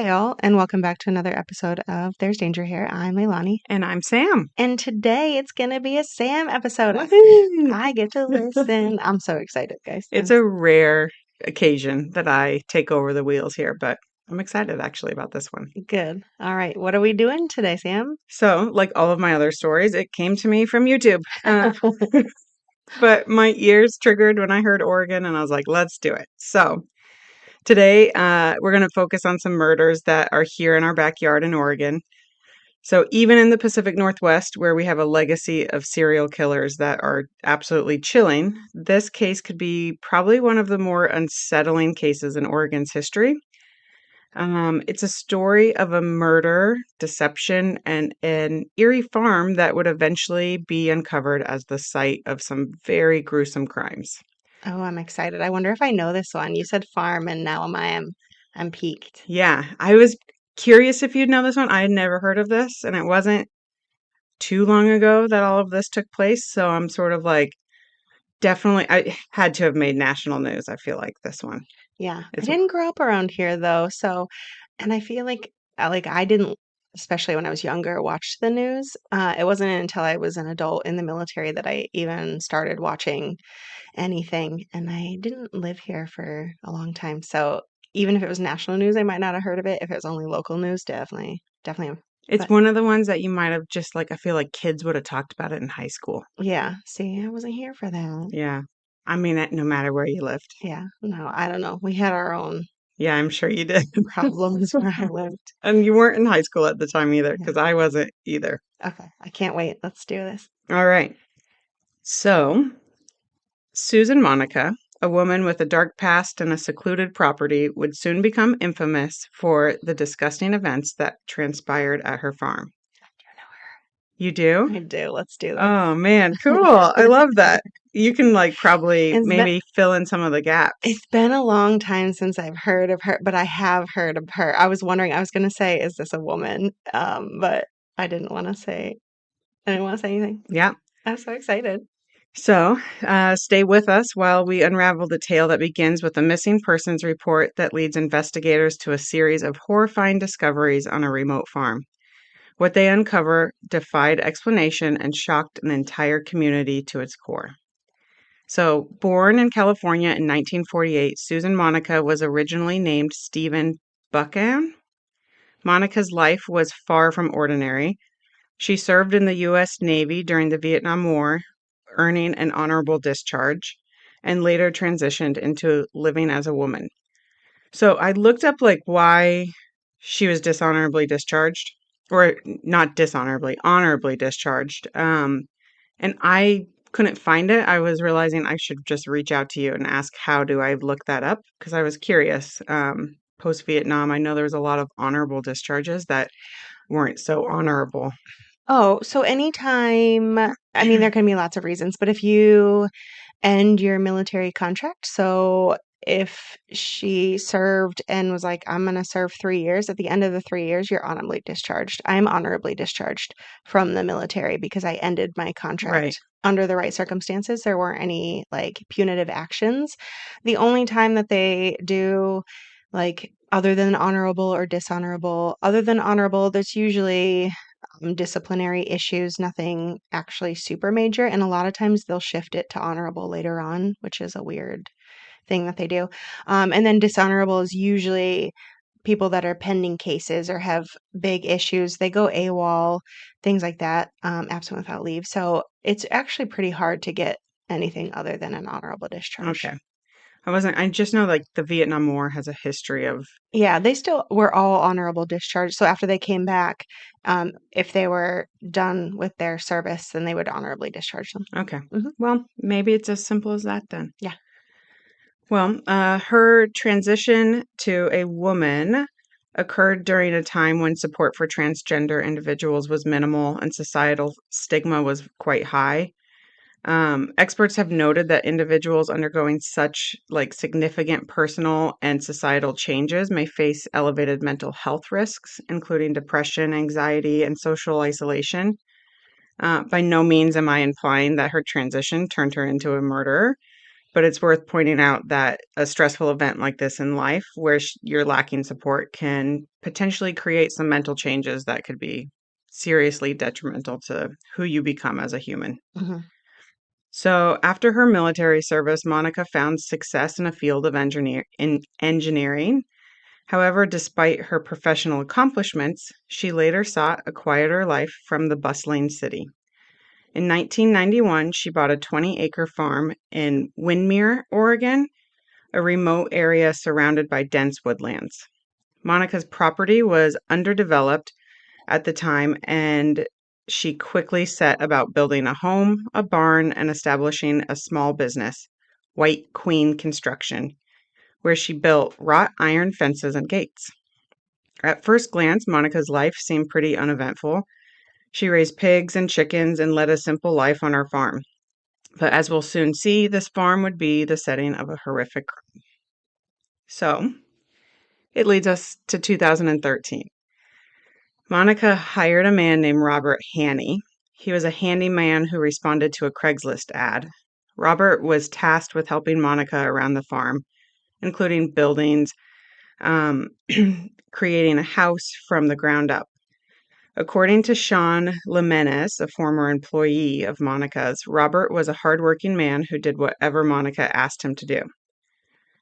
Hey all, and welcome back to another episode of There's Danger Here. I'm Leilani, And I'm Sam. and today it's gonna be a Sam episode. Woohoo! I get to listen. I'm so excited, guys. It's a rare occasion that I take over the wheels here, but I'm excited actually about this one. Good. All right, what are we doing today, Sam? So, like all of my other stories, it came to me from YouTube. But my ears triggered when I heard Oregon, and I was like, let's do it. So, today we're going to focus on some murders that are here in our backyard in Oregon. So even in the Pacific Northwest, where we have a legacy of serial killers that are absolutely chilling, this case could be probably one of the more unsettling cases in Oregon's history. It's a story of a murder, deception, and an eerie farm that would eventually be uncovered as the site of some very gruesome crimes. Oh, I'm excited. I wonder if I know this one. You said farm, and now I'm piqued. Yeah, I was curious if you'd know this one. I had never heard of this, and it wasn't too long ago that all of this took place. So I'm sort of like, definitely, I had to have made national news. I feel like this one. Yeah, I It's didn't grow up around here though, so and I feel like I didn't, especially when I was younger, watch the news. It wasn't until I was an adult in the military that I even started watching anything, and I didn't live here for a long time. So even if it was national news, I might not have heard of it. If it was only local news, definitely. it's But one of the ones that you might have just like, I feel like kids would have talked about it in high school. yeah, see, I wasn't here for that. Yeah. I mean, no matter where you lived. Yeah, no, I don't know. We had our own Yeah, I'm sure you did. problems where I lived. And you weren't in high school at the time either, Yeah. because I wasn't either. Okay, I can't wait. Let's do this. All right. So, Susan Monica, a woman with a dark past and a secluded property, would soon become infamous for the disgusting events that transpired at her farm. You do? I do. Let's do this. Oh man, cool. I love that. You can like probably It's been, maybe fill in some of the gaps. it's been a long time since I've heard of her, but I have heard of her. I was wondering, I was going to say, is this a woman? But I didn't want to say, I didn't want to say anything. Yeah. I'm so excited. So, stay with us while we unravel the tale that begins with a missing persons report that leads investigators to a series of horrifying discoveries on a remote farm. What they uncover defied explanation and shocked an entire community to its core. So, born in California in 1948, Susan Monica was originally named Stephen Buchan. Monica's life was far from ordinary. She served in the U.S. Navy during the Vietnam War, earning an honorable discharge, and later transitioned into living as a woman. So I looked up like why she was dishonorably discharged, or not dishonorably, honorably discharged. And I couldn't find it. I was realizing I should just reach out to you and ask how do I look that up because I was curious. Post Vietnam, I know there was a lot of honorable discharges that weren't so honorable. Oh, so anytime, I mean, there can be lots of reasons, but if you end your military contract, so if she served and was like, I'm going to serve 3 years, at the end of the 3 years, you're honorably discharged. I'm honorably discharged from the military because I ended my Right. contract under the right circumstances. There weren't any like punitive actions. The only time that they do like other than honorable or dishonorable, other than honorable, there's usually disciplinary issues, nothing actually super major. And a lot of times they'll shift it to honorable later on, which is a weird thing that they do. And then dishonorable is usually people that are pending cases or have big issues. They go AWOL, things like that, absent without leave. So it's actually pretty hard to get anything other than an honorable discharge. Okay. I just know like the Vietnam War has a history of, Yeah, they still were all honorable discharge. So after they came back, if they were done with their service, then they would honorably discharge them. okay. Mhm. Well, maybe it's as simple as that then. Yeah. Well, her transition to a woman occurred during a time when support for transgender individuals was minimal and societal stigma was quite high. Experts have noted that individuals undergoing such like significant personal and societal changes may face elevated mental health risks, including depression, anxiety, and social isolation. By no means am I implying that her transition turned her into a murderer. But it's worth pointing out that a stressful event like this in life, where you're lacking support, can potentially create some mental changes that could be seriously detrimental to who you become as a human. Mhm. So, after her military service, Monica found success in a field of engineering. However, despite her professional accomplishments, she later sought a quieter life from the bustling city. In 1991, she bought a 20-acre farm in Windermere, Oregon, a remote area surrounded by dense woodlands. Monica's property was underdeveloped at the time, and she quickly set about building a home, a barn, and establishing a small business, White Queen Construction, where she built wrought iron fences and gates. At first glance, Monica's life seemed pretty uneventful. She raised pigs and chickens and led a simple life on her farm. But as we'll soon see, this farm would be the setting of a horrific crime. So, it leads us to 2013. Monica hired a man named Robert Haney. He was a handyman who responded to a Craigslist ad. Robert was tasked with helping Monica around the farm, including buildings, um, creating a house from the ground up. According to Sean Lemenes, a former employee of Monica's, Robert was a hardworking man who did whatever Monica asked him to do.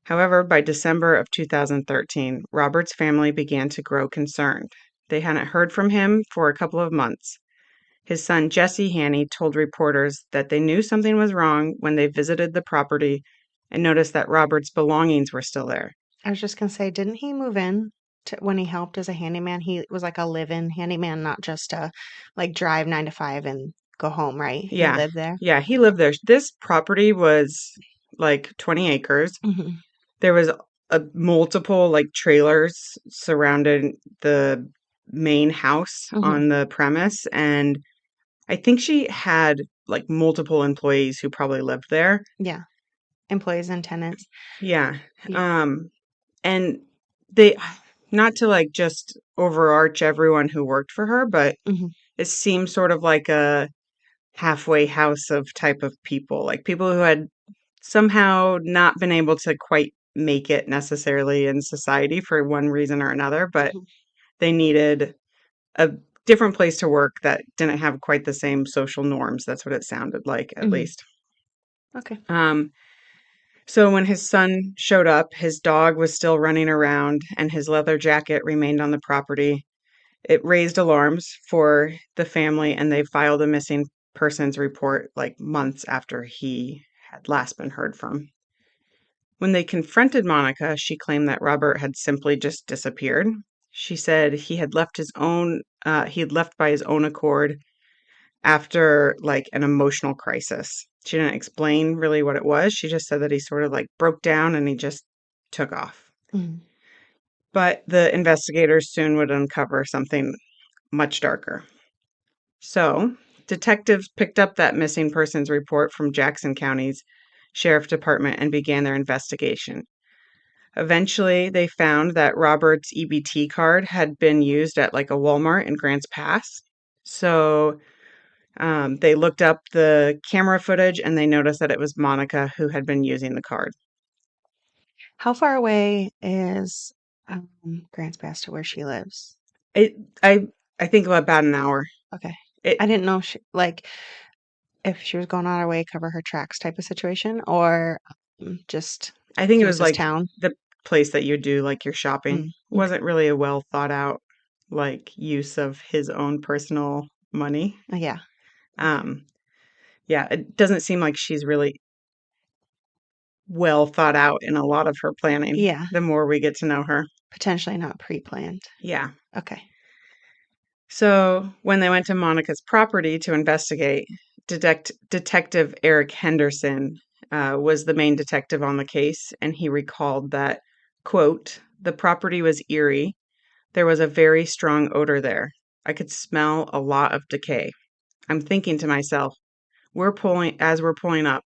However, by December of 2013, Robert's family began to grow concerned. They hadn't heard from him for a couple of months. His son, Jesse Haney, told reporters that they knew something was wrong when they visited the property and noticed that Robert's belongings were still there. I was just gonna say, didn't he move in when he helped as a handyman? He was like a live-in handyman, not just a like drive 9 to 5 and go home, right? He Yeah, lived there. yeah, he lived there. This property was like 20 acres. Hmm. There was a multiple like trailers surrounded the main house Hmm. on the premise, and I think she had like multiple employees who probably lived there. Yeah, employees and tenants. Yeah. Yeah. Um and they, not to like just overarch everyone who worked for her, but Hmm. it seemed sort of like a halfway house of type of people, like people who had somehow not been able to quite make it necessarily in society for one reason or another, but Hmm. they needed a different place to work that didn't have quite the same social norms. That's what it sounded like, at Hmm. least. Okay. Um, so when his son showed up, his dog was still running around and his leather jacket remained on the property. It raised alarms for the family, and they filed a missing persons report like months after he had last been heard from. When they confronted Monica, she claimed that Robert had simply just disappeared. She said he had left by his own accord after like an emotional crisis. She didn't explain really what it was. She just said that he sort of like broke down and he just took off. Hmm. But the investigators soon would uncover something much darker. So, detectives picked up that missing persons report from Jackson County's Sheriff Department and began their investigation. Eventually, they found that Robert's EBT card had been used at like a Walmart in Grants Pass. So, they looked up the camera footage and they noticed that it was Monica who had been using the card. How far away is Grants Pass to where she lives? It, I, I think about an hour. Okay. It, I didn't know if she was going on her way, cover her tracks type of situation, or just I think it use was this like town. the place that you do like your shopping. Mm, It okay. wasn't really a well thought out like use of his own personal money. Yeah. Okay. Um, yeah, it doesn't seem like she's really well thought out in a lot of her planning Yeah. the more we get to know her. Potentially not pre-planned. Yeah. Okay. So when they went to Monica's property to investigate, Detective Eric Henderson was the main detective on the case, and he recalled that, quote, the property was eerie. There was a very strong odor there. I could smell a lot of decay. I'm thinking to myself, as we're pulling up,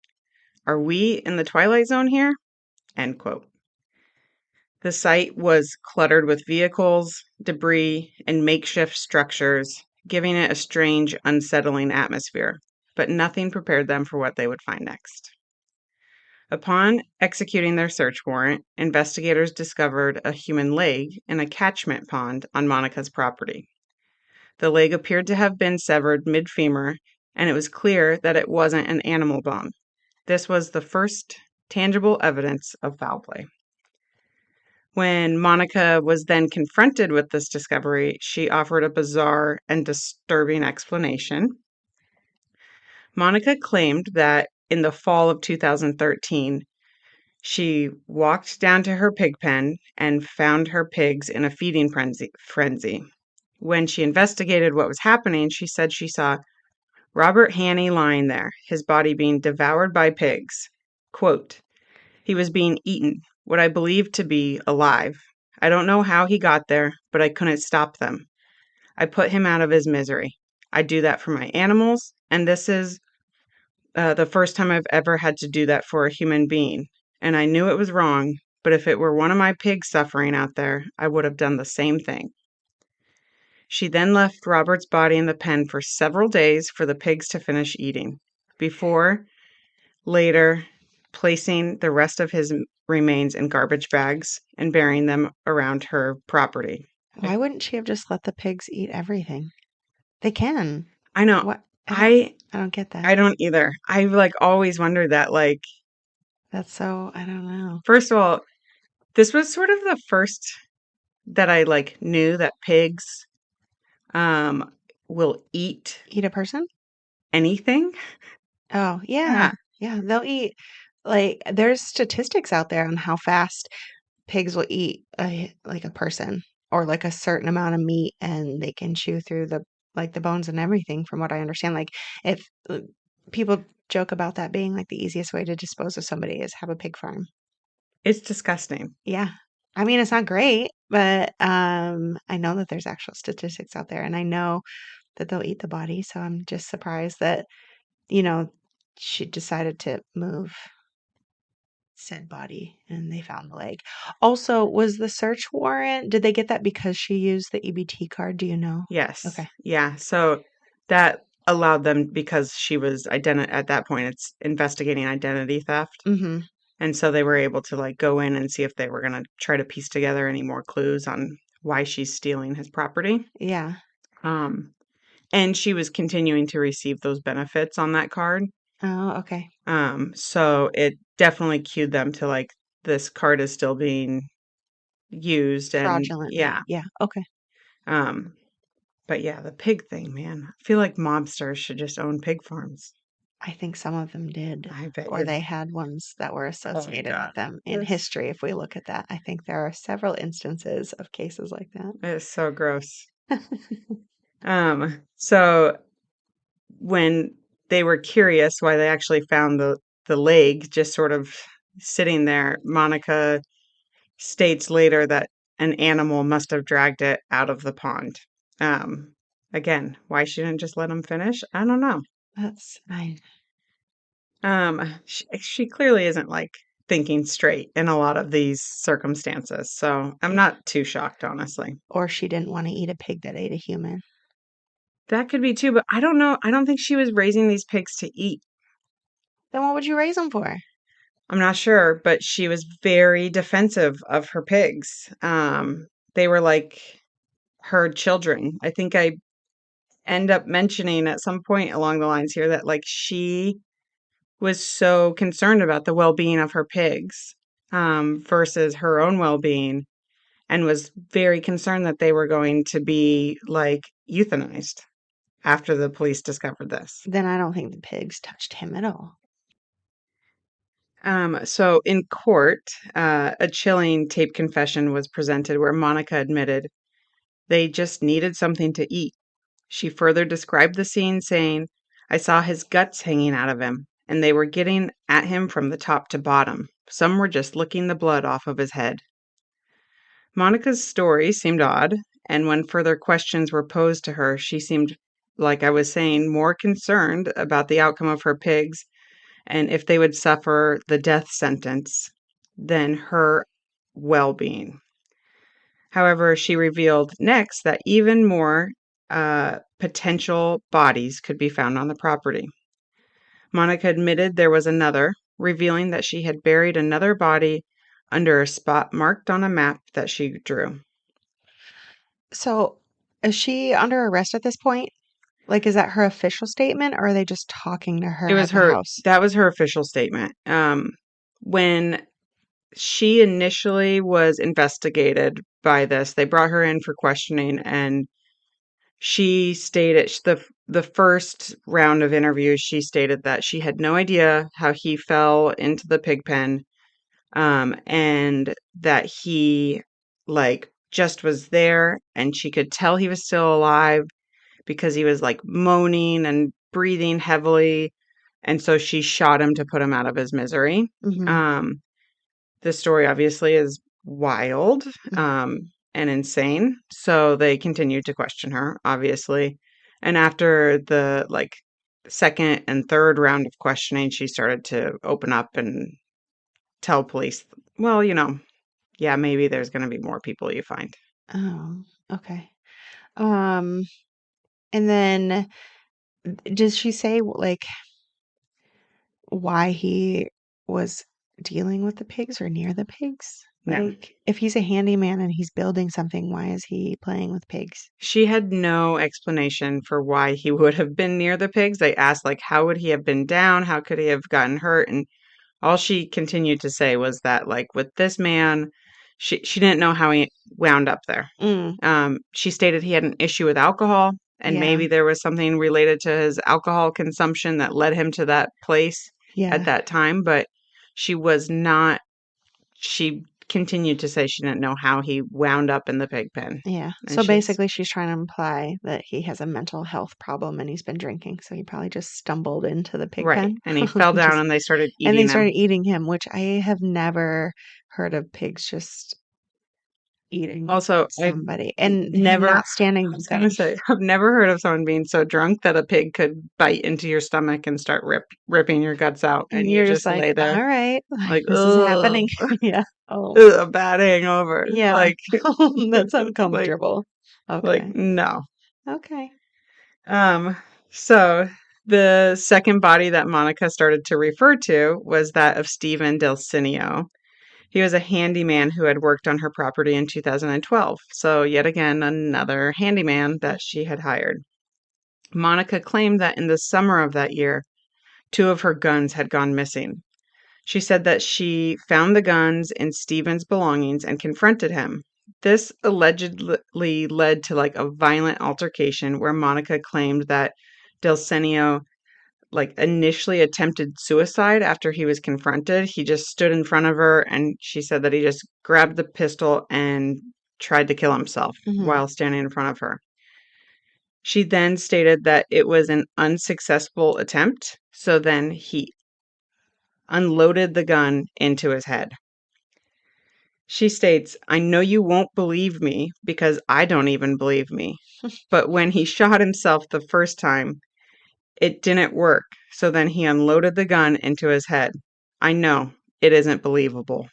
are we in the twilight zone here? End quote. The site was cluttered with vehicles, debris, and makeshift structures, giving it a strange, unsettling atmosphere, but nothing prepared them for what they would find next. Upon executing their search warrant, investigators discovered a human leg in a catchment pond on Monica's property. The leg appeared to have been severed mid-femur, and it was clear that it wasn't an animal bone. This was the first tangible evidence of foul play. When Monica was then confronted with this discovery, she offered a bizarre and disturbing explanation. Monica claimed that in the fall of 2013, she walked down to her pig pen and found her pigs in a feeding frenzy. When she investigated what was happening, she said she saw Robert Haney lying there, his body being devoured by pigs. Quote, "He was being eaten, what I believed to be alive. I don't know how he got there, but I couldn't stop them. I put him out of his misery. I do that for my animals, and this is the first time I've ever had to do that for a human being. And I knew it was wrong, but if it were one of my pigs suffering out there, I would have done the same thing." She then left Robert's body in the pen for several days for the pigs to finish eating, before later placing the rest of his remains in garbage bags and burying them around her property. Why wouldn't she have just let the pigs eat everything? They can. I know. What? I I don't get that. I don't either. I've always wondered that. That's so, I don't know. First of all, this was sort of the first that I knew that pigs will eat Eat a person? anything. Oh, Yeah. yeah. Yeah, they'll eat. There's statistics out there on how fast pigs will eat a person or a certain amount of meat, and they can chew through the bones and everything, from what I understand. If people joke about that being the easiest way to dispose of somebody is have a pig farm. It's disgusting. Yeah. I mean, it's not great, but I know that there's actual statistics out there, and I know that they'll eat the body, so I'm just surprised that, you know, she decided to move said body and they found the leg. Also, was the search warrant, did they get that because she used the EBT card? Do you know? Yes. Okay. Yeah. So that allowed them, because she was at that point, it's investigating identity theft. Mm-hmm. And so they were able to go in and see if they were going to try to piece together any more clues on why she's stealing his property. Yeah. Um, and she was continuing to receive those benefits on that card. Oh, okay. So it definitely cued them to this card is still being used, and Fraudulently. yeah. Yeah. Okay. Um, but yeah, the pig thing, man. I feel like mobsters should just own pig farms. I think some of them did, I bet or you. they had ones that were Oh my associated God. with them in This history. If we look at that, I think there are several instances of cases like is so gross. that. So when they were curious why they actually found the leg just sort of sitting there, Monica states later that an animal must have dragged it out of the pond. Again, why she didn't just let him finish, I don't know. That's fine. She clearly isn't thinking straight in a lot of these circumstances, so I'm not too shocked, honestly. Or she didn't want to eat a pig that ate a human. That could be too, but I don't know. I don't think she was raising these pigs to eat. Then what would you raise them for? I'm not sure, but she was very defensive of her pigs. They were like her children. I think I end up mentioning at some point along the lines here that she was so concerned about the well-being of her pigs, versus her own well-being, and was very concerned that they were going to be euthanized after the police discovered this. Then I don't think the pigs touched him at all. So in court, a chilling tape confession was presented where Monica admitted they just needed something to eat. She further described the scene, saying, "I saw his guts hanging out of him, and they were getting at him from the top to bottom. Some were just licking the blood off of his head." Monica's story seemed odd, and when further questions were posed to her, she seemed, like I was saying, more concerned about the outcome of her pigs and if they would suffer the death sentence than her well-being. However, she revealed next that even more potential bodies could be found on the property. Monica admitted there was another, revealing that she had buried another body under a spot marked on a map that she drew. So, is she under arrest at this point? Like, is that her official statement, or are they just talking to It her was at the her house? that was her official statement. When she initially was investigated by this, they brought her in for questioning, and she stated the first round of interviews, she stated that she had no idea how he fell into the pig pen, and that he like just was there, and she could tell he was still alive because he was like moaning and breathing heavily, and so she shot him to put him out of his misery. Hmm. Um, the story obviously is wild, and insane. So they continued to question her, obviously. And after the like second and third round of questioning, she started to open up and tell police, well, yeah, maybe there's going to be more people you find. Oh, okay. Um, and then does she say like why he was dealing with the pigs or near the pigs? No. Like, if he's a handyman and he's building something, why is he playing with pigs? She had no explanation for why he would have been near the pigs. They asked, like, how would he have been down? How could he have gotten hurt? And all she continued to say was that, like, with this man, she didn't know how he wound up there. Mm, She stated he had an issue with alcohol, and yeah, maybe there was something related to his alcohol consumption that led him to that place at yeah, that time, but she was not, she continued to say she didn't know how he wound up in the pig pen. yeah. And So she's basically, she's trying to imply that he has a mental health problem and he's been drinking. So he probably just stumbled into the pig right. pen And he fell and down just, and they started and they eating him. started eating him, which I have never heard of pigs just eating Also, I've somebody and him never, not standing I was the same. gonna say, I've never heard of someone being so drunk that a pig could bite into your stomach and start ripping your guts out, And and you you're just just like, lay there all right, like like, this is ugh, happening. Yeah. Oh, a bad hangover. yeah. Like, That's like, uncomfortable. like, Okay. no. Okay. Um, so the second body that Monica started to refer to was that of Stephen Delcinio. He was a handyman who had worked on her property in 2012. So, yet again, another handyman that she had hired. Monica claimed that in the summer of that year, two of her guns had gone missing. She said that she found the guns in Stephen's belongings and confronted him. This allegedly led to like a violent altercation where Monica claimed that Delcenio like initially attempted suicide after he was confronted. He just stood in front of her and she said that he just grabbed the pistol and tried to kill himself Hmm. while standing in front of her. She then stated that it was an unsuccessful attempt, so then he unloaded the gun into his head. She states, I know you won't believe me because I don't even believe me. But when he shot himself the first time, it didn't work. So then he unloaded the gun into his head. I know it isn't believable.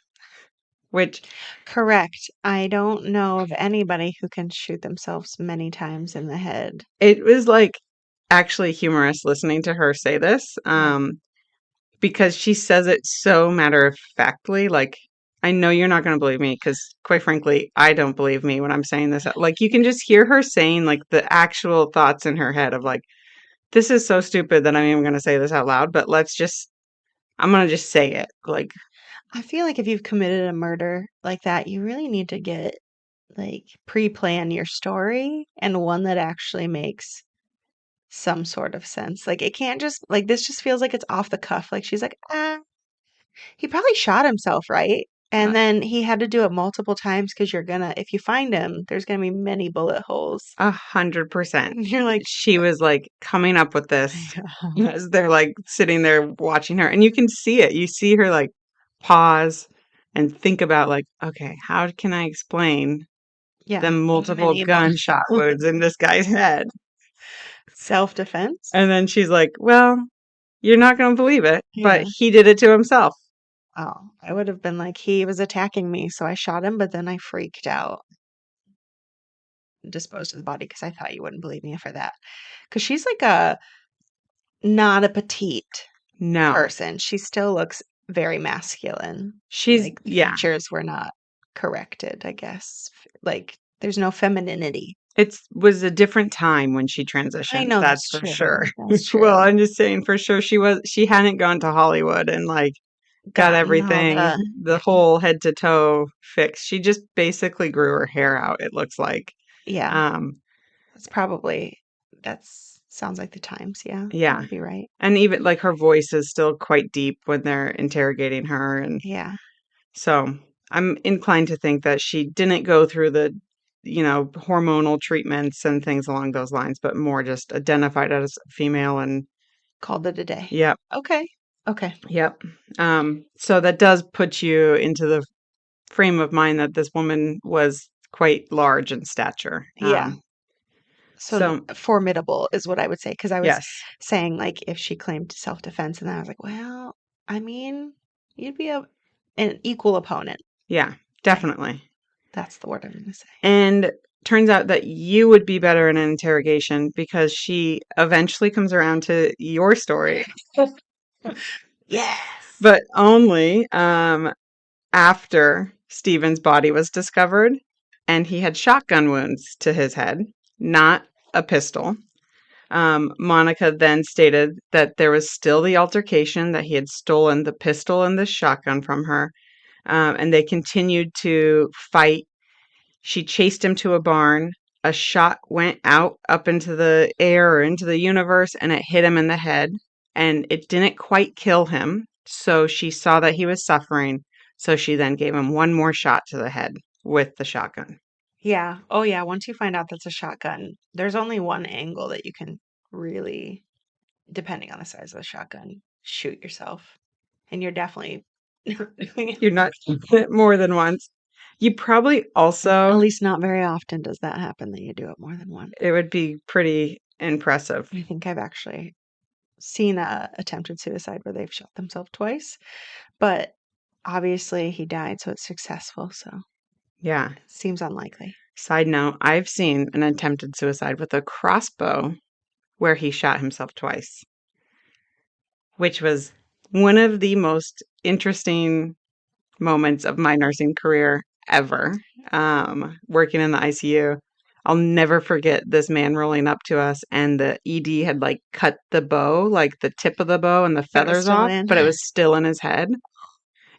Which Correct. I don't know of anybody who can shoot themselves many times in the head. it was like actually humorous listening to her say this. Yeah. Because she says it so matter of factly, like, I know you're not going to believe me because, quite frankly, I don't believe me when I'm saying this. Like, you can just hear her saying, like, the actual thoughts in her head of, like, this is so stupid that I'm even going to say this out loud, but I'm going to just say it. Like, I feel like if you've committed a murder like that, you really need to get like pre-plan your story and one that actually makes some sort of sense. Like it can't just like this just feels like it's off the cuff. Like she's like, he probably shot himself, right? uh, And then he had to do it multiple times because you're gonna, if you find him, there's gonna be many bullet holes. 100%. And you're like, She was, like, coming up with this yeah, as they're, like, sitting there watching her, and you can see it. You see her, like, pause and think about, like, "Okay, how can I explain yeah, the multiple many bullet. gunshot wounds in this guy's head?" Self-defense? And then she's like, "Well, you're not gonna believe it, but Yeah. he did it to himself." Oh, I would have been like, he was attacking me, so I shot him, but then I freaked out, disposed of the body because I thought you wouldn't believe me for that. Because she's like a not a petite No. person. She still looks very masculine. She's, Like, the yeah, features were not corrected, I guess. Like, there's no femininity. it was a different time when she I transitioned, know that's that's for sure. true. That's Well, true. I'm just saying for sure she hadn't gone to Hollywood and like got Gotten all everything, the the whole head to toe fixed. She just basically grew her hair out, it looks like. yeah, Um, that's probably that's sounds like the times. Yeah, that yeah. would be right. And even like her voice is still quite deep when they're interrogating her. And Yeah, so I'm inclined to think that she didn't go through the, hormonal treatments and things along those lines, but more just identified as female. And called it a day. yep, Okay. Okay. yep. So that does put you into the frame of mind that this woman was quite large in stature. Yeah. So So formidable is what I would say because I was yes, saying like if she claimed self-defense and then I was like, well, I mean, you'd be an equal opponent. yeah, Okay. definitely. That's the word I'm going to say. And turns out that you would be better in an interrogation because she eventually comes around to your story, Yes. but only after Stephen's body was discovered and he had shotgun wounds to his head, not a pistol. Monica then stated that there was still the altercation, that he had stolen the pistol and the shotgun from her, and they continued to fight. She chased him to a barn. A shot went out up into the air or into the universe and it hit him in the head. And it didn't quite kill him. So she saw that he was suffering. So she then gave him one more shot to the head with the shotgun. Yeah. Oh, yeah. Once you find out that's a shotgun, there's only one angle that you can really, depending on the size of the shotgun, shoot yourself. And you're definitely not doing it. You're not more than once. You probably At also, least not very often does that happen that you do it more than once. it would be pretty impressive. I think I've actually seen a attempted suicide where they've shot themselves twice, but obviously he died, so it's successful. So Yeah. it seems unlikely. Side note, I've seen an attempted suicide with a crossbow where he shot himself twice, which was one of the most interesting moments of my nursing career ever. Working in the ICU. I'll never forget this man rolling up to us, and the ED had like cut the bow, like the tip of the bow and the But it was feathers still off, in. but it was still in his head.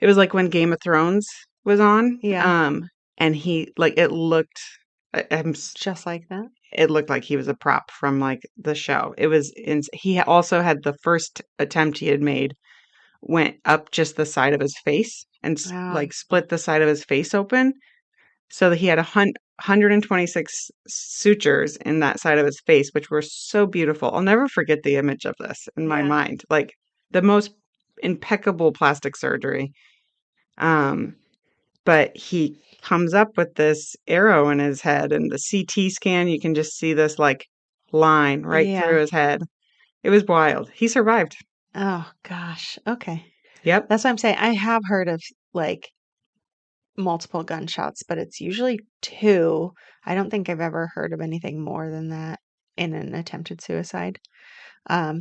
It was like when Game of Thrones was on. Yeah, And he like it looked. just like that. It looked like he was a prop from like the show. He also had the first attempt he had made went up just the side of his face and Wow. like split the side of his face open so that he had 126 sutures in that side of his face, which were so beautiful. I'll never forget the image of this in my Yeah. mind. Like the most impeccable plastic surgery. Um, but he comes up with this arrow in his head, and the CT scan, you can just see this like line right Yeah. through his head. It was wild. He survived. Oh gosh. Okay. Yep. That's what I'm saying. I have heard of like multiple gunshots, but it's usually two. I don't think I've ever heard of anything more than that in an attempted suicide.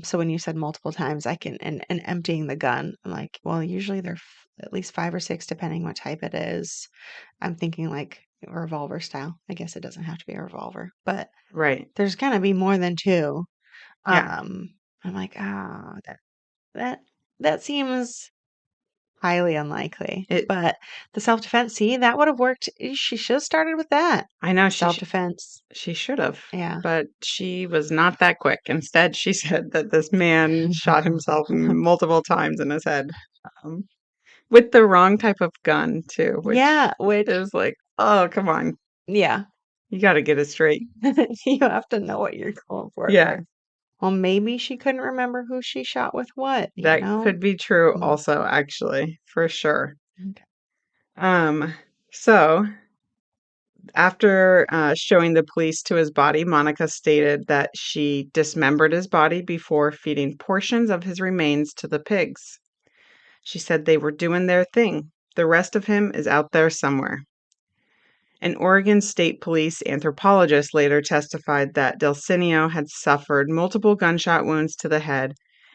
So when you said multiple times, I can and emptying the gun, I'm like, well, usually they're at least five or six, depending what type it is. I'm thinking like a revolver style. I guess it doesn't have to be a revolver, but Right. there's gonna be more than two. Yeah. Um, I'm like, that that seems highly unlikely. It But the self-defense, see, that would have worked. She should have started with that. I know Self-defense. she should have, Yeah. but she was not that quick. Instead, she said that this man shot himself multiple times in his head. Um, with the wrong type of gun too, which Yeah, which is like, oh, come on. yeah. You got to get it straight. You have to know what you're going for Yeah, there. Well, maybe she couldn't remember who she shot with what, you that know? could be true Mm, also, actually, for sure. okay. Um, so after showing the police to his body, Monica stated that she dismembered his body before feeding portions of his remains to the pigs. She said they were doing their thing. The rest of him is out there somewhere. An Oregon State Police anthropologist later testified that Delcinio had suffered multiple gunshot wounds to the head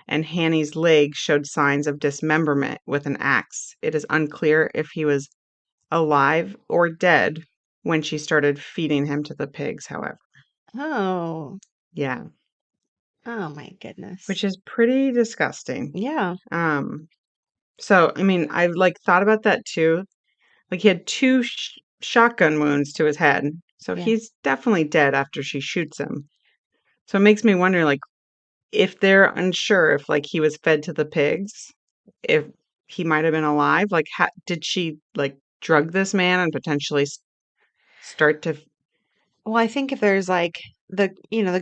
and Hanny's leg showed signs of dismemberment with an axe. It is unclear if he was alive or dead when she started feeding him to the pigs, however. Oh. Yeah, Oh my goodness. which is pretty disgusting. Yeah. Um, so I mean, I've like thought about that too. Like he had two shotgun wounds to his head, so Yeah. he's definitely dead after she shoots him. So it makes me wonder, like, if they're unsure if like he was fed to the pigs, if he might have been alive. Like, did she like drug this man and potentially start to? Well, I think if there's like the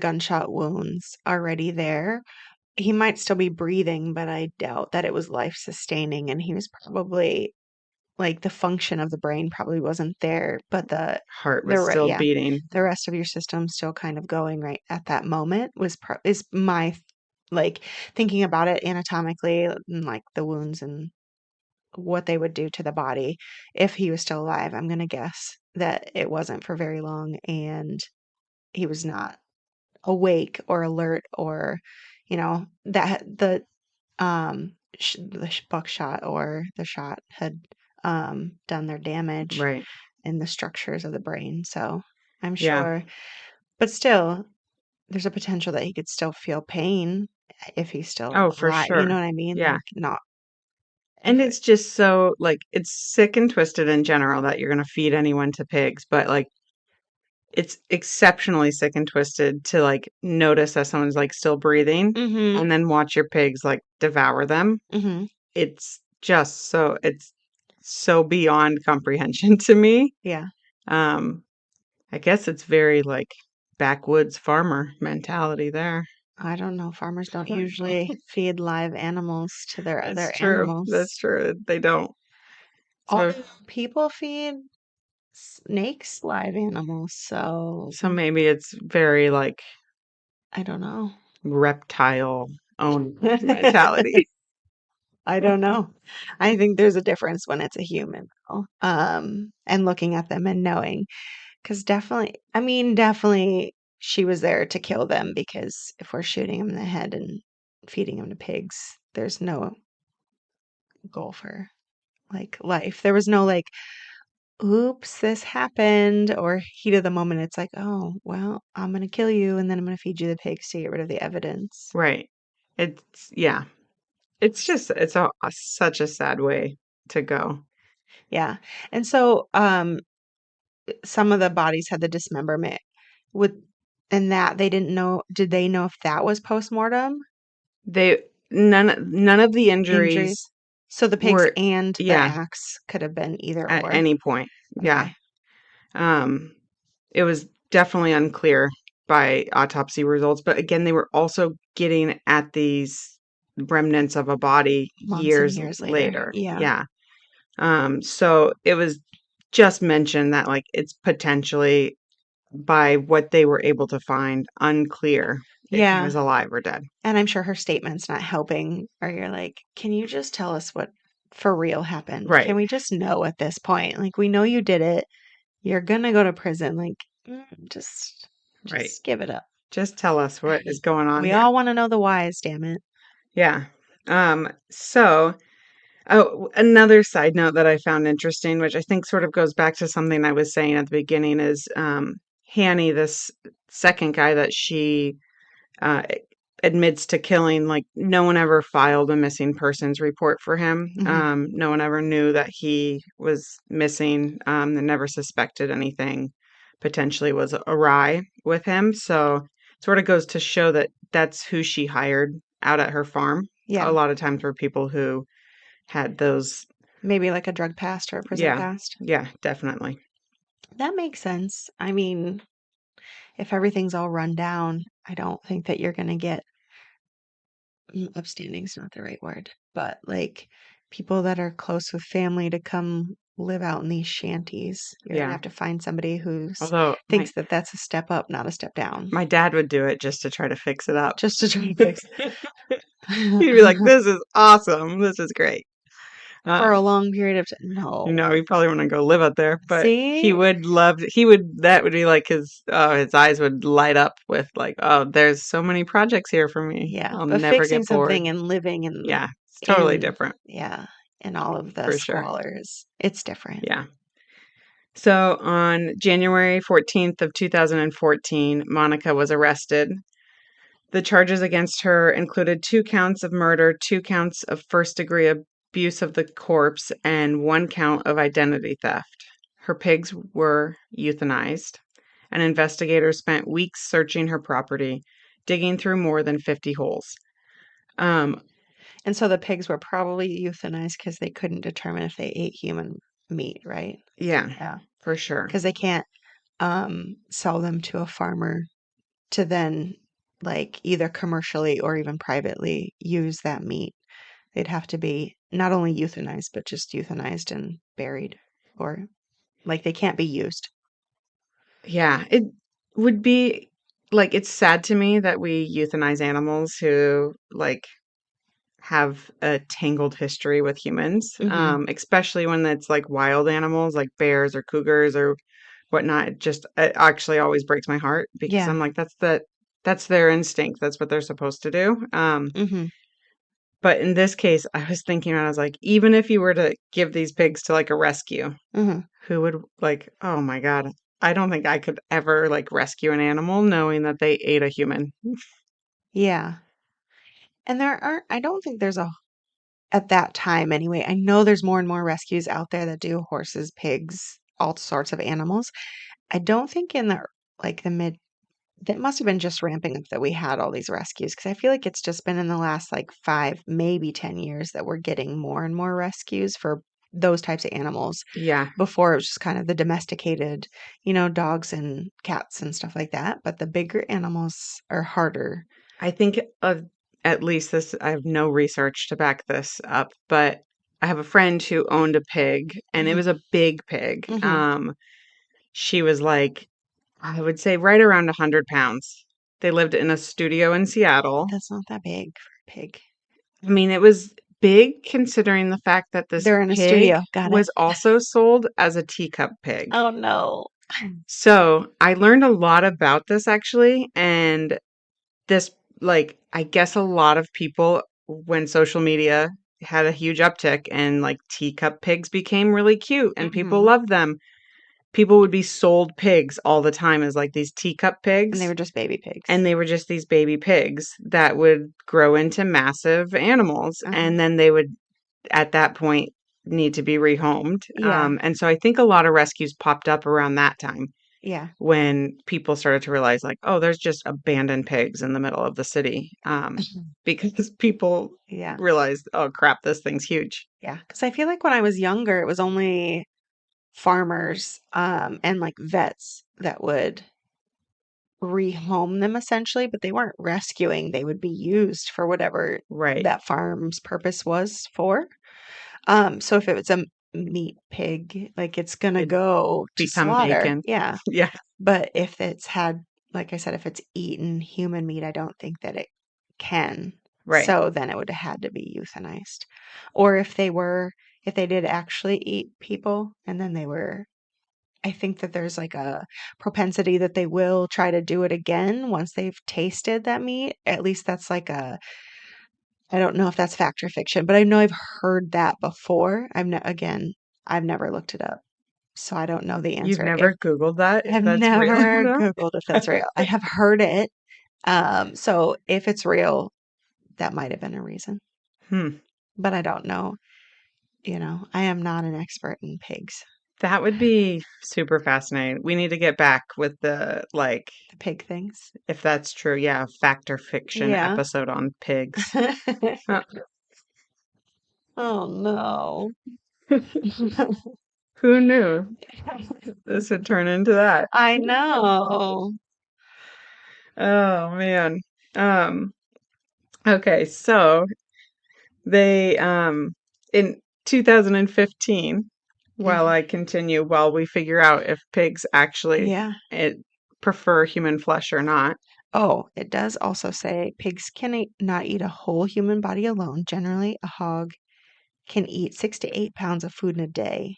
gunshot wounds already there, he might still be breathing, but I doubt that it was life sustaining and he was probably like the function of the brain probably wasn't there, but Heart was still yeah, beating. the rest of your system still kind of going right at that moment is my like thinking about it anatomically and like the wounds and what they would do to the body if he was still alive. I'm gonna guess that it wasn't for very long and he was not awake or alert or that the buckshot or the shot had done their damage Right. in the structures of the brain. So I'm Yeah. sure, but still, there's a potential that he could still feel pain if he's still Oh, for alive. You sure. know what I mean? Yeah. Like not And if it's just so like it's sick and twisted in general that you're gonna feed anyone to pigs, but like it's exceptionally sick and twisted to like notice that someone's like still breathing mm-hmm. and then watch your pigs like devour them. Mm-hmm. It's so beyond comprehension to me. Yeah. Um, I guess it's very like backwoods farmer mentality there. I don't know. Farmers don't usually feed live animals to their That's other true. That's animals. true. They don't. So Although people feed snakes live animals, so so maybe it's very like I don't know. reptile own mentality. I don't know. I think there's a difference when it's a human, though. And looking at them and knowing, because definitely, I mean, definitely she was there to kill them because if we're shooting them in the head and feeding them to pigs, there's no goal for like life. There was no like, oops, this happened, or heat of the moment. It's like, oh, well, I'm gonna kill you and then I'm gonna feed you the pigs to get rid of the evidence. Right. It's yeah. It's just it's such a sad way to go. Yeah. And so, some of the bodies had the dismemberment with and that they didn't know did they know if that was postmortem They none of the injuries injuries? So the pigs were and the yeah, axe could have been either at or. any point. Yeah. Okay. Um it was definitely unclear by autopsy results, but again they were also getting at these remnants of a body Months and years years later. later. Yeah. Yeah. So it was just mentioned that like it's potentially by what they were able to find unclear if he Yeah. was alive or dead. And I'm sure her statement's not helping, or you're like, can you just tell us what for real happened? Can Right. we just know at this point? Like, we know you did it. You're gonna go to prison. Like, just Right. give it up. Just tell us what is going on We here. all want to know the whys, damn it. Yeah. So oh, another side note that I found interesting, which I think sort of goes back to something I was saying at the beginning, is Hanny, this second guy that she uh, admits to killing, like no one ever filed a missing persons report for him. Hmm. No one ever knew that he was missing. They never suspected anything potentially was awry with him. So it sort of goes to show that that's who she hired out at her farm. A Yeah. lot of times were people who had those. Maybe like a drug past or a prison Yeah, past. yeah, definitely. That makes sense. I mean, if everything's all run down, I don't think that you're going to get upstanding's not the right word, but like people that are close with family to come live out in these shanties. You're going to Yeah. have to find somebody who's Although thinks that that's a step up, not a step down. my dad would do it just to try to fix it up. Just to try to fix. He'd be like, "This is awesome. This is great." Uh, For a long period of time. No. you probably want to go live out there, but See? that would be like his eyes would light up with like, oh, there's so many projects here for me. Yeah, I'll but never fixing get bored. something and living in Yeah, it's totally in different yeah, in all of the for sure. squalors, it's different. Yeah. So on January 14th of 2014, Monica was arrested. The charges against her included 2 counts of murder, 2 counts of first-degree abuse of the corpse, and 1 count of identity theft. Her pigs were euthanized, and investigators spent weeks searching her property, digging through more than 50 holes. Um, And so the pigs were probably euthanized because they couldn't determine if they ate human meat, right? yeah, Yeah, for sure. because they can't sell them to a farmer to then like either commercially or even privately use that meat. They'd have to be not only euthanized, but just euthanized and buried, or like they can't be used. Yeah, it would be like it's sad to me that we euthanize animals who like have a tangled history with humans, Hmm. especially when it's like wild animals like bears or cougars or whatnot. It actually always breaks my heart because Yeah. I'm like, that's their instinct. That's what they're supposed to do. Hmm. But in this case, I was thinking, I was like, even if you were to give these pigs to like a rescue, Hmm. who would like, oh my God, I don't think I could ever like rescue an animal knowing that they ate a human. Yeah. And there aren't, I don't think there's a, at that time anyway, I know there's more and more rescues out there that do horses, pigs, all sorts of animals. I don't think in the like the mid, that must have been just ramping up that we had all these rescues because I feel like it's just been in the last like 5, maybe 10 years that we're getting more and more rescues for those types of animals. Yeah, Before it was just kind of the domesticated, dogs and cats and stuff like that. But the bigger animals are harder. I think at least this, I have no research to back this up, but I have a friend who owned a pig and it Hmm. was a big pig. Hmm. She was like, I would say right around 100 pounds. They lived in a studio in Seattle. That's not that big for a pig. I mean, it was big considering the fact that this They're in a pig studio. Got it. was also sold as a teacup pig. Oh no. So I learned a lot about this actually, and this, like, I guess a lot of people, when social media had a huge uptick and like teacup pigs became really cute and people Hmm. loved them, people would be sold pigs all the time as like these teacup And they pigs. were just baby pigs. And they were just these baby pigs that would grow into massive animals. Uh-huh. And then they would, at that point, need to be rehomed. Yeah. And so I think a lot of rescues popped up around that time Yeah. when people started to realize like, oh, there's just abandoned pigs in the middle of the city, because people Yeah. realized, oh crap, this thing's huge. Yeah. Because I feel like when I was younger, it was only farmers and like vets that would rehome them essentially, but they weren't rescuing. They would be used for whatever Right. that farm's purpose was for. So if it was a meat pig, like it's gonna It go to become slaughter. bacon. Yeah. Yeah. But if it's had, like I said, if it's eaten human meat, I don't think that it can. Right. So then it would have had to be euthanized. Or if they did actually eat people and then they were, I think that there's like a propensity that they will try to do it again once they've tasted that meat. At least that's like a, I don't know if that's fact or fiction, but I know I've heard that before. Again, I've never looked it up. So I don't know the You've answer. If never Googled that, if I've that's real or never not? Googled if that's real. I have heard it. So if it's real, that might have been a reason. Hmm. But I don't know. I am not an expert in pigs, That would be super fascinating. We need to get back with the, like, the pig things. if that's true, yeah, fact or fiction Yeah. episode on pigs. Huh. Oh no. Who knew this would turn into that? I know. Oh man. Um, okay, so they in 2015, Mhm. while we figure out if pigs actually Yeah. it, prefer human flesh or not. Oh, it does also say pigs can not eat a whole human body alone. Generally, a hog can eat 6 to 8 pounds of food in a day.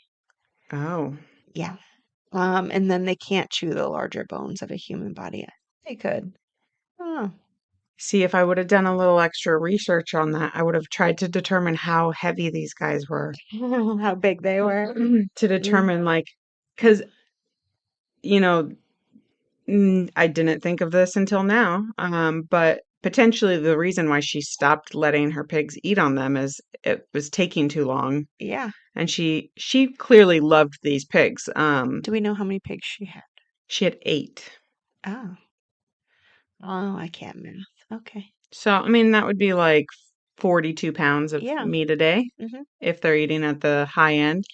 Oh. Yeah. And then they can't chew the larger bones of a human body. They could. Oh. See, if I would have done a little extra research on that, I would have tried to determine how heavy these guys were. How big they were. To determine, like, because, you know, I didn't think of this until now, but potentially the reason why she stopped letting her pigs eat on them is it was taking too long. Yeah. And she clearly loved these pigs. Do we know how many pigs she had? She had 8. Oh. Oh, I can't math. Okay. So, I mean, that would be like 42 pounds of Yeah. meat a day Hmm. if they're eating at the high end.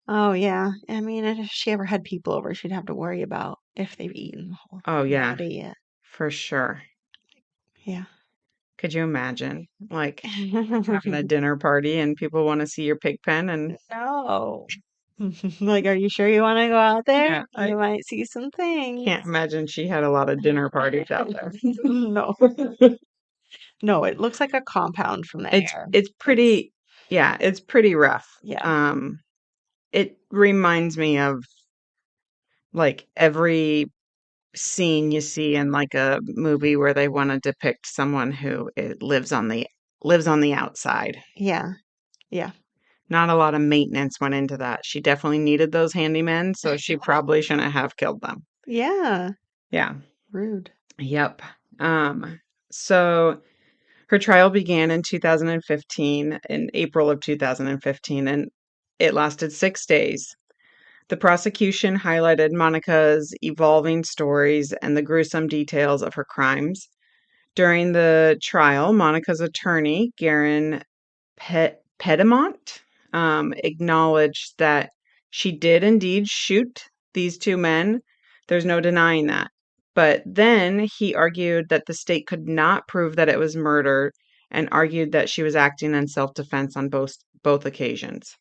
Oh, yeah. I mean, if she ever had people over, she'd have to worry about if they've eaten the whole Oh, yeah, body yet. for sure. Yeah. Could you imagine, like, having a dinner party and people want to see your pig pen? And No. Like, are you sure you want to go out there? yeah, I You might see some things. can't imagine she had a lot of dinner parties out there. No. No, it looks like a compound from the air. It's It's, pretty, yeah, it's pretty rough. yeah. Um, it reminds me of like every scene you see in like a movie where they want to depict someone who lives on the outside. Yeah. Yeah. Not a lot of maintenance went into that. She definitely needed those handymen, so she probably shouldn't have killed them. Yeah. Yeah. Rude. Yep. So her trial began in 2015, in April of 2015, and it lasted 6 days. The prosecution highlighted Monica's evolving stories and the gruesome details of her crimes. During the trial, Monica's attorney, Garen Pedimont, acknowledged that she did indeed shoot these 2 men. There's no denying that. But then he argued that the state could not prove that it was murder and argued that she was acting in self-defense on both occasions.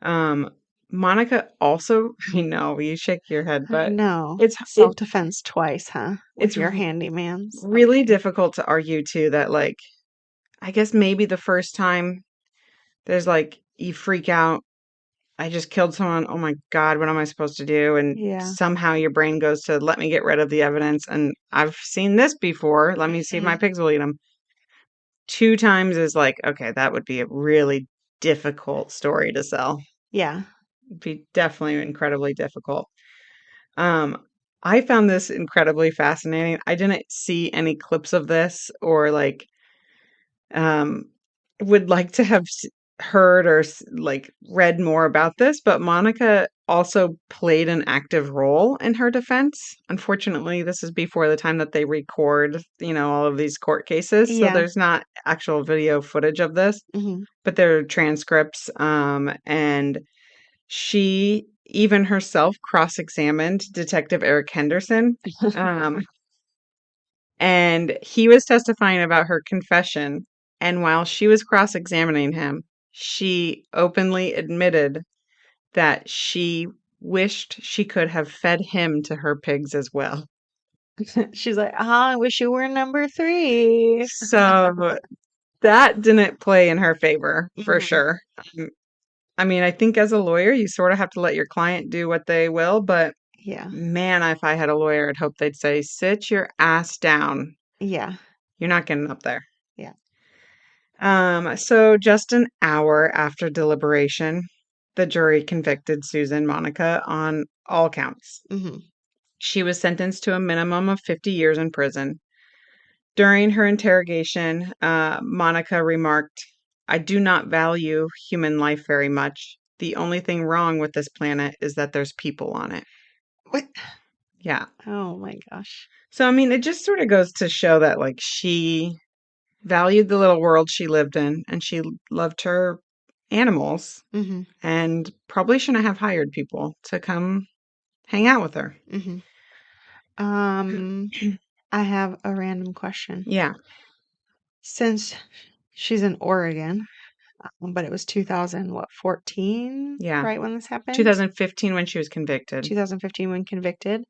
Um, Monica also, I know you shake your head, I but know. it's it, Self-defense twice, huh? With it's your handymans. really difficult to argue too that, like, I guess maybe the first time there's like you freak out. I just killed someone. Oh my God, what am I supposed to do? And Yeah. somehow your brain goes to let me get rid of the evidence. And I've seen this before. Let me see if my Mhm. pigs will eat them. 2 times is like, okay, that would be a really difficult story to sell. Yeah. It'd be definitely incredibly difficult. Um, I found this incredibly fascinating. I didn't see any clips of this or like um, would like to have heard or like read more about this, but Monica also played an active role in her defense. Unfortunately, this is before the time that they record, all of these court cases, so Yeah. there's not actual video footage of this, Hmm. but there are transcripts. And she even herself cross-examined Detective Eric Henderson. Um, and he was testifying about her confession. And while she was cross examining him, she openly admitted that she wished she could have fed him to her pigs as well. She's like, I wish you were number 3. So that didn't play in her favor for Hmm. sure. Um, I mean, I think as a lawyer, you sort of have to let your client do what they will, but Yeah. man, if I had a lawyer, I'd hope they'd say, sit your ass down. Yeah. You're not getting up there. Yeah. So just an hour after deliberation, the jury convicted Susan Monica on all counts. Hmm. She was sentenced to a minimum of 50 years in prison. During her interrogation, Monica remarked, I do not value human life very much. The only thing wrong with this planet is that there's people on it. What? Yeah. Oh my gosh. So, I mean, it just sort of goes to show that, like, she valued the little world she lived in and she loved her animals Hmm. and probably shouldn't have hired people to come hang out with her. Hmm. Um, I have a random question. Yeah, Since she's in Oregon, but it was 2000, what, 14, yeah. right when this happened? 2015 when she was convicted. 2015 when convicted.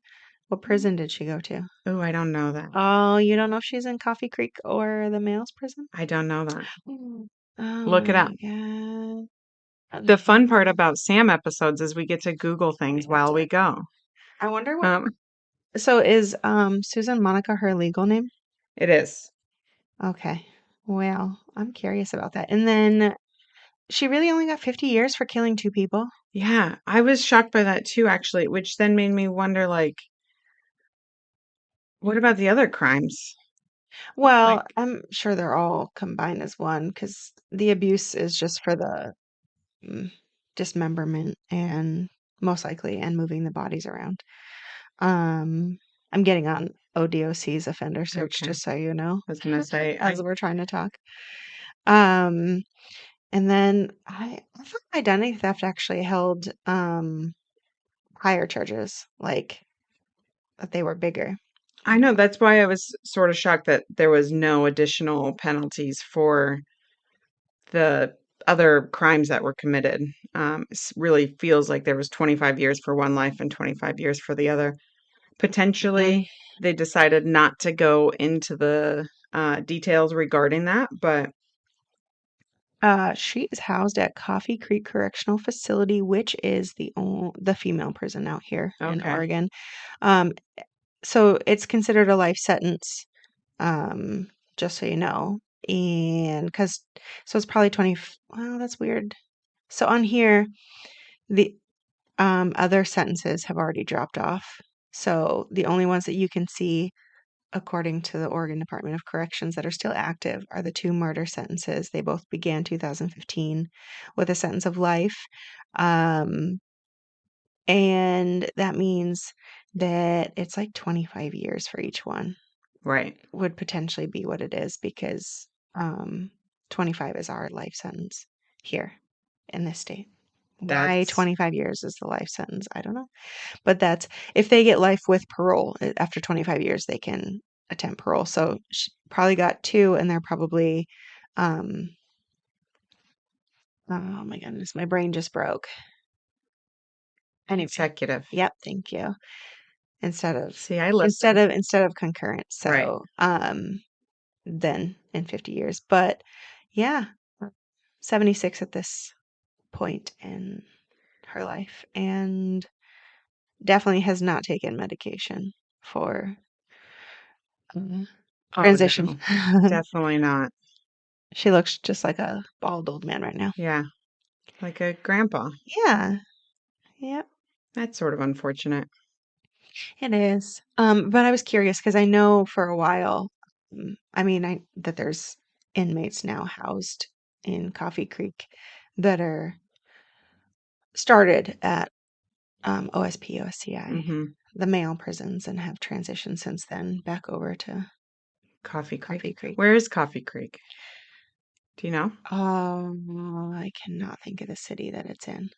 What prison did she go to? Oh, I don't know that. Oh, you don't know if she's in Coffee Creek or the male's prison? I don't know that. Mm. Oh Look it up. my God. The Okay. fun part about Sam episodes is we get to Google I things have while to. we go. I wonder what. Um, So is Susan Monica her legal name? it is. Okay. Well, I'm curious about that. And then she really only got 50 years for killing two people. Yeah, I was shocked by that too, actually, which then made me wonder, like, what about the other crimes? Well, Like, I'm sure they're all combined as one because the abuse is just for the mm, dismemberment and most likely and moving the bodies around. Um, I'm getting on ODOC's offender search okay, I just so you know, was gonna say, as we're trying to talk. Um, and then I thought identity theft actually held higher charges, like that they were bigger. I know that's why I was sort of shocked that there was no additional penalties for the other crimes that were committed. Really feels like there was 25 years for one life and 25 years for the other. Mhm. Potentially, they decided not to go into the details regarding that, but She is housed at Coffee Creek Correctional Facility, which is the female prison out here in okay, Oregon. Um, so it's considered a life sentence, um, just so you know. And because so it's probably 20. Well, that's weird. So on here, the other sentences have already dropped off. So the only ones that you can see according to the Oregon Department of Corrections that are still active are the two murder sentences. They both began 2015 with a sentence of life. Um, and that means that it's like 25 years for each one, right. would potentially be what it is because 25 is our life sentence here in this state. Why That's 25 years is the life sentence? I don't know. But that's if they get life with parole after 25 years, they can attempt parole. So she probably got two, and they're probably, um, oh my goodness, my brain just broke. Anyway, consecutive. yep, thank you. Instead of See, I listen. instead of concurrent. Right. So then in 50 years. But yeah, 76 at this point in her life, and definitely has not taken medication for uh, Oh, transition. no, definitely not. She looks just like a bald old man right now. Yeah, like a grandpa. Yeah. Yep. That's sort of unfortunate. It is. But I was curious because I know for a while, I mean, I that there's inmates now housed in Coffee Creek that are started at OSP, OSCI, Mm-hmm. the male prisons, and have transitioned since then back over to Coffee Creek. Coffee Creek. Where is Coffee Creek? Do you know? I cannot think of the city that it's in.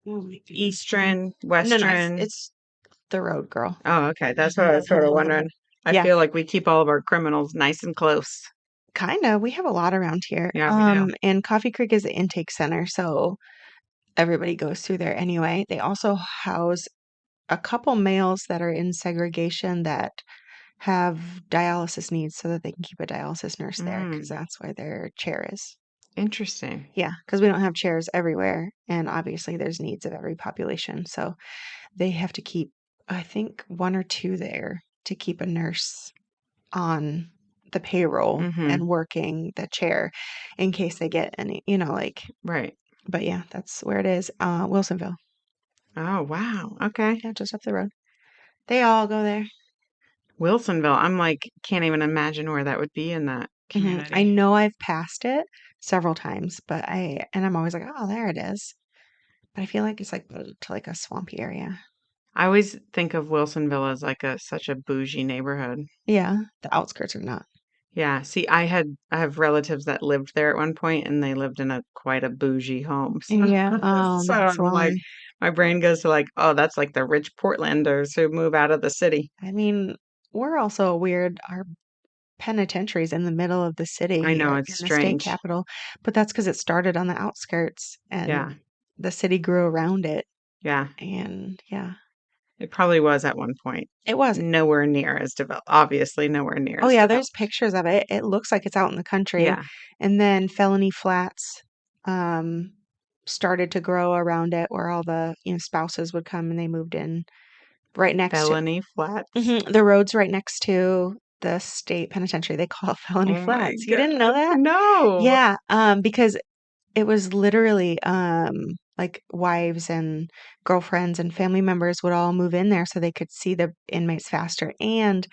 Oh my goodness. Eastern, No, Western. it's the road, girl. Oh, okay. That's what I was sort of wondering. I Yeah, feel like we keep all of our criminals nice and close. kinda. We have a lot around here. Yeah, we do. And Coffee Creek is the intake center, so everybody goes through there anyway. They also house a couple males that are in segregation that have dialysis needs so that they can keep a dialysis nurse there because Mm, that's where their chair is. interesting. Yeah, because we don't have chairs everywhere, and obviously there's needs of every population. So they have to keep, I think, one or two there to keep a nurse on the payroll Mm-hmm. and working the chair in case they get any, like, Right. but yeah, that's where it is. Wilsonville. Oh, wow. Okay. Yeah, just up the road. They all go there. Wilsonville. I'm like, can't even imagine where that would be in that I community. know I've passed it several times, and I'm always like, oh, there it is. But I feel like it's like built to like a swampy area. I always think of Wilsonville as like a such a bougie neighborhood. Yeah, the outskirts are not. Yeah. See, I have relatives that lived there at one point and they lived in a quite a bougie home. Yeah, So that's I'm like, why. my brain goes to like, oh, that's like the rich Portlanders who move out of the city. I mean, we're also weird. Our penitentiary's in the middle of the I city know or it's in the state strange. capital, but that's because it started on the outskirts and Yeah. the city grew around it. Yeah. And yeah. It probably was at one point. It was. Nowhere near as developed. Obviously, nowhere near Oh, as yeah, developed. there's pictures of it. It looks like it's out in the country. Yeah. And then Felony Flats um, started to grow around it where all the, spouses would come and they moved in right next to Felony Flats. the road's right next to the state penitentiary. They call it Felony Oh my Flats. You didn't know God. that? No. Yeah, because it was literally like wives and girlfriends and family members would all move in there so they could see the inmates faster. And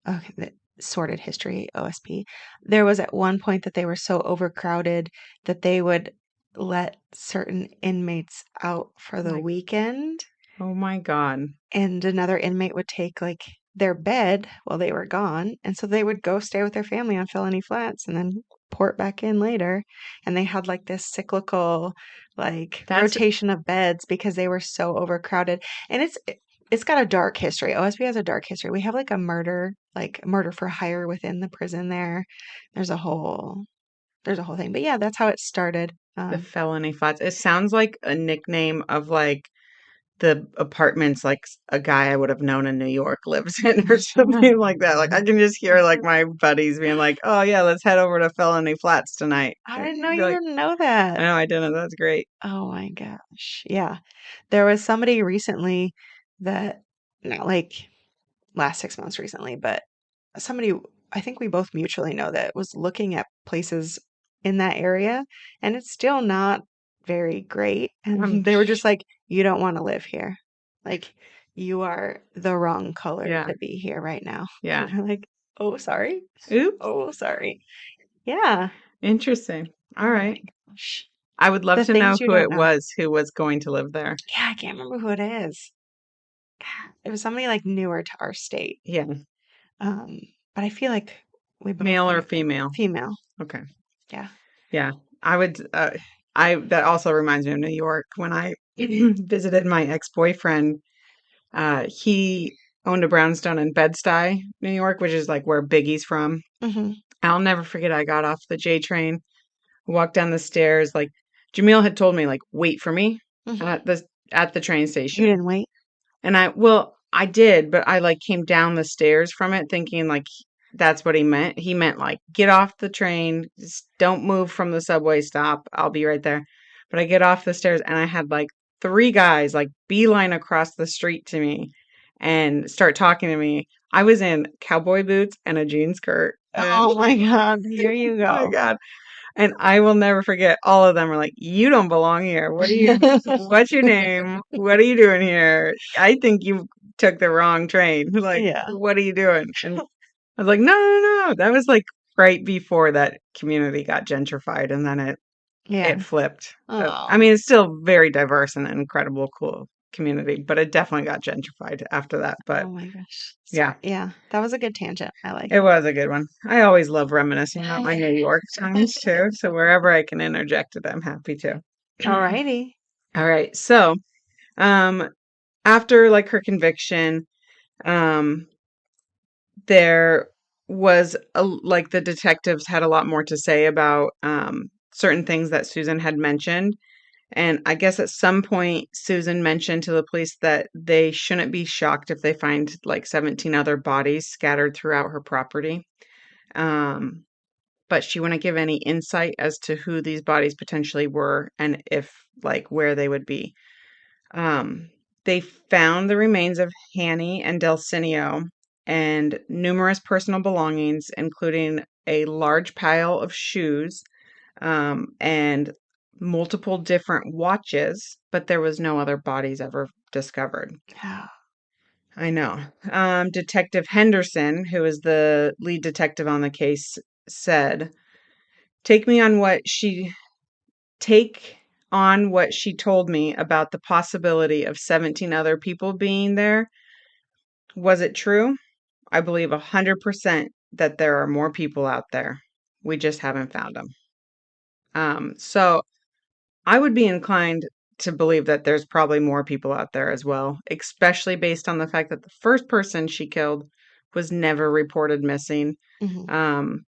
okay, the sordid history, OSP. There was at one point that they were so overcrowded that they would let certain inmates out for the My, weekend, oh my God. and another inmate would take like their bed while they were gone, and so they would go stay with their family on Felony Flats and then port back in later. And they had like this cyclical like That's rotation of beds because they were so overcrowded. And it's got a dark history. OSB has a dark history. We have like murder for hire within the prison there. There's a whole thing. But yeah, that's how it started. the Felony Flats. It sounds like a nickname of like the apartments like a guy I would have known in New York lives in or something like that. Like I can just hear like my buddies being like, "Oh yeah, let's head over to Felony Flats tonight." I And didn't know be you like, didn't know "I that. know I didn't. That's great." Oh my gosh. Yeah. There was somebody recently that, not like last 6 months recently, but somebody, I think we both mutually know, that was looking at places in that area, and it's still not very great. Um, And they were just like, you don't want to live here. Like, you are the wrong color yeah, to be here right now. And yeah. they're like, oh, sorry. Oops. Oh, sorry. Yeah. Interesting. All Oh my right. gosh. I would love The to know things you who don't it know. was who was going to live there. Yeah, I can't remember who it is. It was somebody like newer to our state. Yeah, Um, but I feel like we both male or knew female. female. Okay. Yeah. Yeah, I would. I that also reminds me of New York. When I visited my ex-boyfriend, he owned a brownstone in Bed-Stuy, New York, which is like where Biggie's from. Hmm. I'll never forget. I got off the J train, walked down the stairs. Like Jamil had told me, like wait for me Hmm. at the train You station. didn't wait? And I did, but I like came down the stairs from it thinking like that's what he meant. He meant like get off the train, just don't move from the subway stop. I'll be right there. But I get off the stairs and I had like three guys like beeline across the street to me and start talking to me. I was in cowboy boots and a jean skirt. And Oh my God, here you oh my go. God. And I will never forget, all of them were like, "You don't belong here. What's your name? What are you doing here? I think you took the wrong train. Like, Yeah. what are you doing?" And I was like, "No, no, no." That was like right before that community got gentrified and then Yeah. it flipped. I Oh. mean, it's still very diverse and an incredible, cool community, but it definitely got gentrified after that. But Oh my gosh. yeah, Sorry. Yeah, that was a good tangent. I like it it. was a good one. I always love reminiscing about my New York times too. So wherever I can interject it, I'm happy to. Alrighty. All right. So, um, after like her conviction, um, there was like the detectives had a lot more to say about certain things that Susan had mentioned. And I guess at some point, Susan mentioned to the police that they shouldn't be shocked if they find like 17 other bodies scattered throughout her property. Um, but she wouldn't give any insight as to who these bodies potentially were and if like where they would be. Um, they found the remains of Hanny and Delcinio and numerous personal belongings, including a large pile of shoes and multiple different watches, but there was no other bodies ever discovered. Oh, I know. Detective Henderson, who is the lead detective on the case, said, "Take me on what she take on what she told me about the possibility of 17 other people being there. Was it true? I believe 100% that there are more people out there. We just haven't found them." So I would be inclined to believe that there's probably more people out there as well, especially based on the fact that the first person she killed was never reported missing. hmm. Um,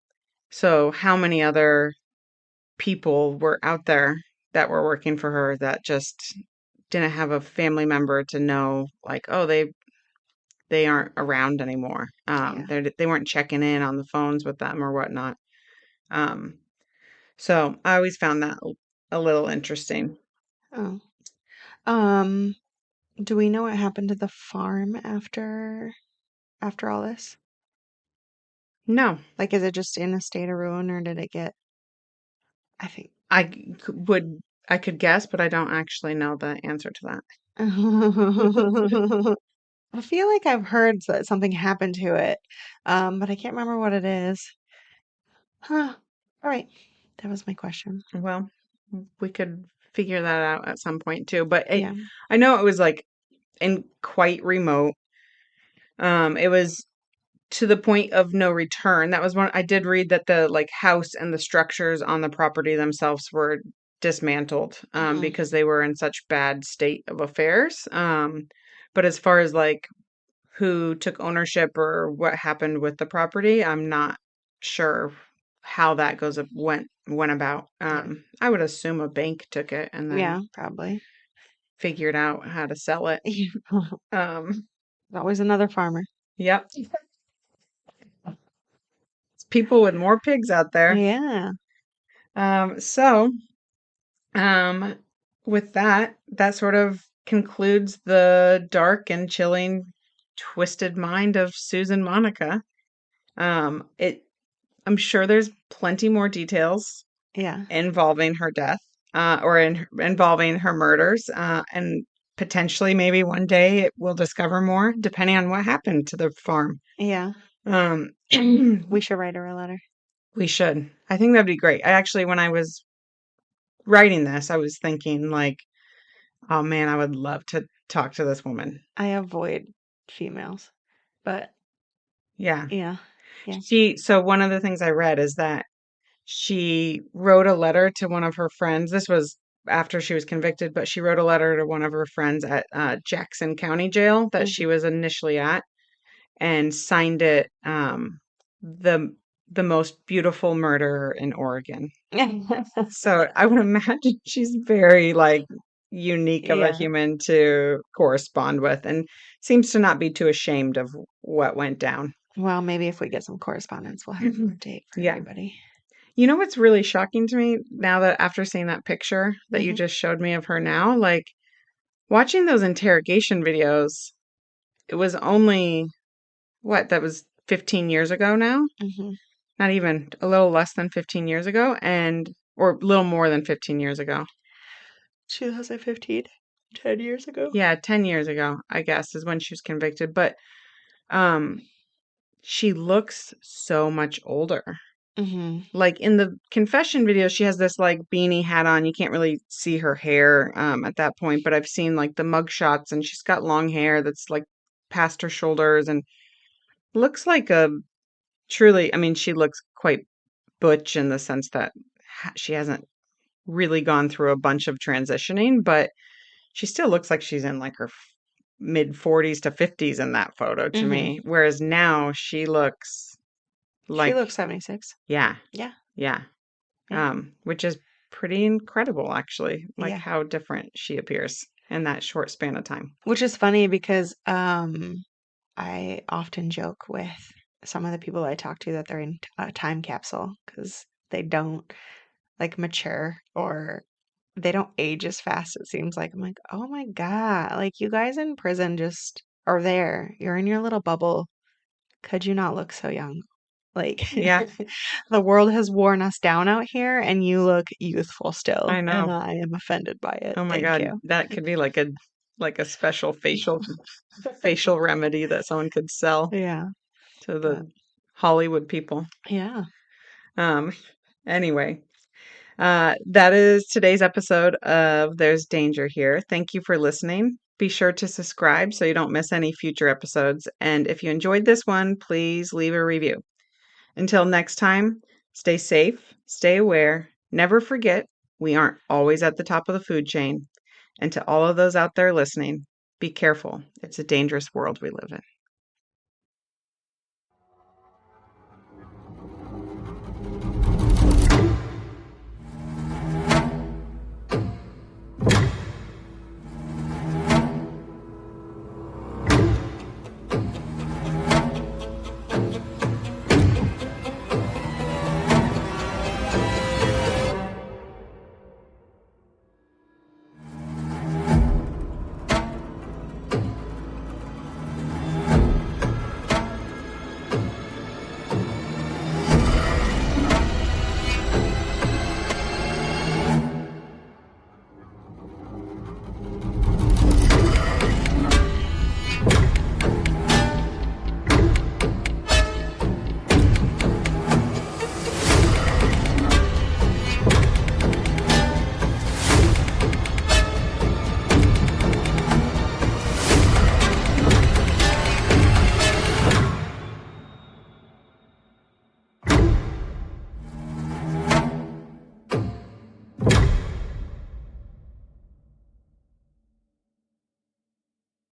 so how many other people were out there that were working for her that just didn't have a family member to know, like, oh, they aren't around anymore. Yeah. They weren't checking in on the phones with them or whatnot. Um, so I always found that a little interesting. Oh. Um, do we know what happened to the farm after all this? No, Like, is it just in a state of ruin, or did it get? I think. I could guess, but I don't actually know the answer to that. I feel like I've heard that something happened to it, but I can't remember what it is. Huh. All right. That was my question. Well, we could figure that out at some point too. But Yeah. I know it was like and quite remote. It was to the point of no return. That was one I did read that the like house and the structures on the property themselves were dismantled Hmm. because they were in such bad state of affairs. But as far as like who took ownership or what happened with the property, I'm not sure how that went about. Yeah. I would assume a bank took it and then Yeah, probably. figured out how to sell it. There's Um, always another farmer. yep. It's people with more pigs out there. Yeah. So, um, with that, that sort of concludes the dark and chilling, twisted mind of Susan Monica. It I'm sure there's plenty more details Yeah. involving her death, involving her murders, and potentially maybe one day it will discover more, depending on what happened to the farm. Yeah. Um, We should write her a letter. we should. I think that'd be great. I actually, when I was writing this, I was thinking like, oh man, I would love to talk to this woman. I avoid females, but Yeah. yeah. Yeah. So one of the things I read is that she wrote a letter to one of her friends. This was after she was convicted, but she wrote a letter to one of her friends at Jackson County Jail that she Mhm. was initially at and signed it the the most beautiful murderer in Oregon. So I would imagine she's very like unique of a Yeah. human to correspond with and seems to not be too ashamed of what went down. Well, maybe if we get some correspondence, we'll have an update for Yeah. everybody. You know what's really shocking to me now that after seeing that picture that you Hmm. just showed me of her now, like watching those interrogation videos, it was only what, that was 15 years ago now? Hmm. Not even a little less than 15 years ago and or a little more than 15 years ago. 2015, 10 years ago. Yeah, 10 years ago, I guess, is when she was convicted, but um she looks so much older. Hmm. Like in the confession video, she has this like beanie hat on. You can't really see her hair at that point, but I've seen like the mug shots and she's got long hair that's like past her shoulders and looks like a truly, I mean, she looks quite butch in the sense that she hasn't really gone through a bunch of transitioning, but she still looks like she's in like her mid 40s to 50s in that photo to Hmm. me. Whereas now she looks She like, looks 76. yeah, Yeah. yeah. Yeah. Which is pretty incredible, actually, like Yeah. how different she appears in that short span of time. Which is funny because I often joke with some of the people I talk to that they're in a time capsule because they don't like mature or they don't age as fast, it seems like. I'm like, oh my God, like you guys in prison just are there. You're in your little bubble. Could you not look so young? Like Yeah, the world has worn us down out here and you look youthful still, I and know. I am offended by it. Oh my Thank God, you. that could be like a special facial remedy that someone could sell Yeah, to but the Hollywood people. yeah. Um, anyway, that is today's episode of There's Danger Here. Thank you for listening. Be sure to subscribe so you don't miss any future episodes. And if you enjoyed this one, please leave a review. Until next time, stay safe, stay aware, never forget we aren't always at the top of the food chain. And to all of those out there listening, be careful. It's a dangerous world we live in.